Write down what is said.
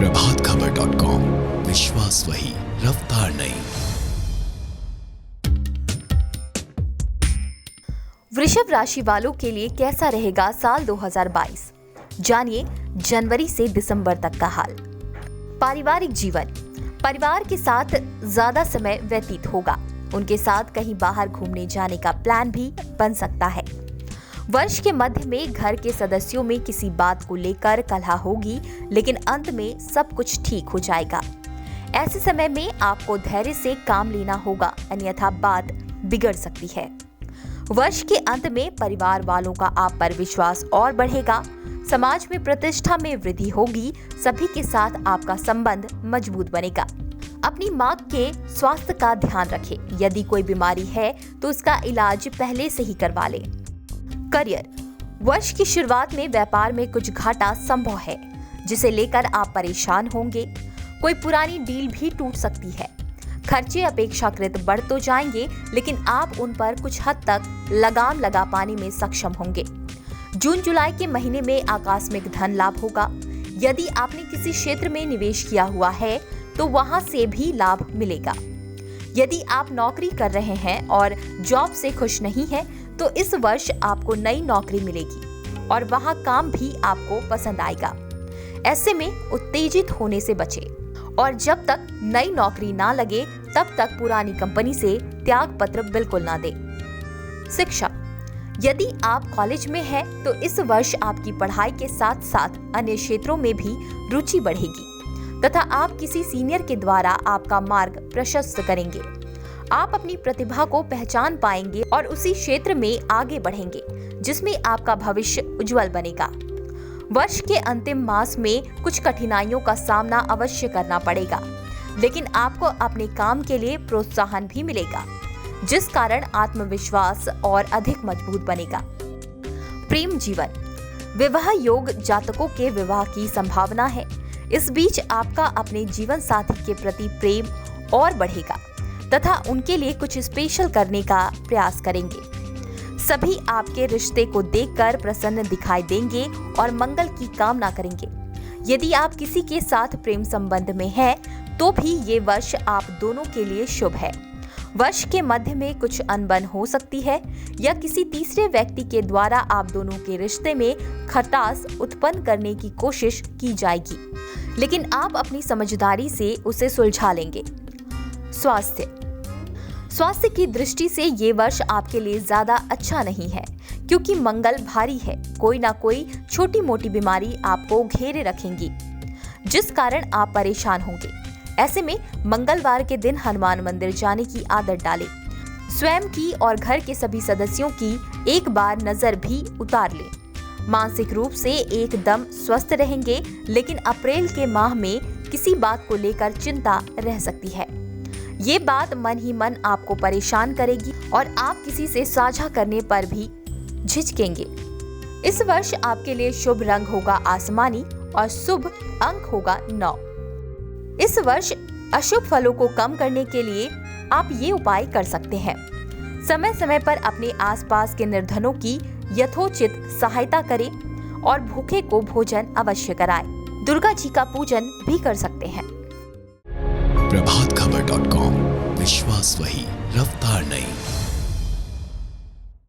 प्रभातखबर.com, विश्वास वही, रफ्तार नहीं। वृषभ राशि वालों के लिए कैसा रहेगा साल 2022? जानिए जनवरी से दिसंबर तक का हाल। पारिवारिक जीवन, परिवार के साथ ज्यादा समय व्यतीत होगा। उनके साथ कहीं बाहर घूमने जाने का प्लान भी बन सकता है। वर्ष के मध्य में घर के सदस्यों में किसी बात को लेकर कलह होगी, लेकिन अंत में सब कुछ ठीक हो जाएगा। ऐसे समय में आपको धैर्य से काम लेना होगा, अन्यथा बात बिगड़ सकती है। वर्ष के अंत में परिवार वालों का आप पर विश्वास और बढ़ेगा। समाज में प्रतिष्ठा में वृद्धि होगी। सभी के साथ आपका संबंध मजबूत बनेगा। अपनी मां के स्वास्थ्य का ध्यान रखें। यदि कोई बीमारी है तो उसका इलाज पहले से ही करवा लें। करियर, वर्ष की शुरुआत में व्यापार में कुछ घाटा संभव है, जिसे लेकर आप परेशान होंगे। कोई पुरानी डील भी टूट सकती है। खर्चे अपेक्षाकृत बढ़ तो जाएंगे, लेकिन आप उन पर कुछ हद तक लगाम लगा पाने में सक्षम होंगे। जून जुलाई के महीने में आकस्मिक धन लाभ होगा। यदि आपने किसी क्षेत्र में निवेश किया हुआ है तो वहां से भी लाभ मिलेगा। यदि आप नौकरी कर रहे हैं और जॉब से खुश नहीं हैं, तो इस वर्ष आपको नई नौकरी मिलेगी और वहां काम भी आपको पसंद आएगा। ऐसे में उत्तेजित होने से बचें और जब तक नई नौकरी ना लगे तब तक पुरानी कंपनी से त्याग पत्र बिल्कुल ना दें। शिक्षा, यदि आप कॉलेज में हैं तो इस वर्ष आपकी पढ़ाई के साथ साथ अन्य क्षेत्रों में भी रुचि बढ़ेगी तथा आप किसी सीनियर के द्वारा आपका मार्ग प्रशस्त करेंगे। आप अपनी प्रतिभा को पहचान पाएंगे और उसी क्षेत्र में आगे बढ़ेंगे जिसमें आपका भविष्य उज्जवल बनेगा। वर्ष के अंतिम मास में कुछ कठिनाइयों का सामना अवश्य करना पड़ेगा, लेकिन आपको अपने काम के लिए प्रोत्साहन भी मिलेगा, जिस कारण आत्मविश्वास और अधिक मजबूत बनेगा। प्रेम जीवन, विवाह योग जातकों के विवाह की संभावना है। इस बीच आपका अपने जीवन साथी के प्रति प्रेम और बढ़ेगा तथा उनके लिए कुछ स्पेशल करने का प्रयास करेंगे। सभी आपके रिश्ते को देखकर प्रसन्न दिखाई देंगे और मंगल की कामना करेंगे। यदि आप किसी के साथ प्रेम संबंध में हैं, तो भी ये वर्ष आप दोनों के लिए शुभ है। वर्ष के मध्य में कुछ अनबन हो सकती है या किसी तीसरे व्यक्ति के द्वारा आप दोनों के रिश्ते में खटास उत्पन्न करने की कोशिश की जाएगी, लेकिन आप अपनी समझदारी से उसे सुलझा लेंगे। स्वास्थ्य की दृष्टि से ये वर्ष आपके लिए ज्यादा अच्छा नहीं है, क्योंकि मंगल भारी है। कोई ना कोई छोटी मोटी बीमारी आपको घेरे रखेंगी, जिस कारण आप परेशान होंगे। ऐसे में मंगलवार के दिन हनुमान मंदिर जाने की आदत डालें। स्वयं की और घर के सभी सदस्यों की एक बार नजर भी उतार लें। मानसिक रूप से एकदम स्वस्थ रहेंगे, लेकिन अप्रैल के माह में किसी बात को लेकर चिंता रह सकती है। ये बात मन ही मन आपको परेशान करेगी और आप किसी से साझा करने पर भी झिझकेंगे। इस वर्ष आपके लिए शुभ रंग होगा आसमानी और शुभ अंक होगा 9। इस वर्ष अशुभ फलों को कम करने के लिए आप ये उपाय कर सकते हैं। समय समय पर अपने आसपास के निर्धनों की यथोचित सहायता करें और भूखे को भोजन अवश्य कराएं। दुर्गा जी का पूजन भी कर सकते हैं। प्रभातखबर.com, विश्वास वही, रफ्तार नहीं।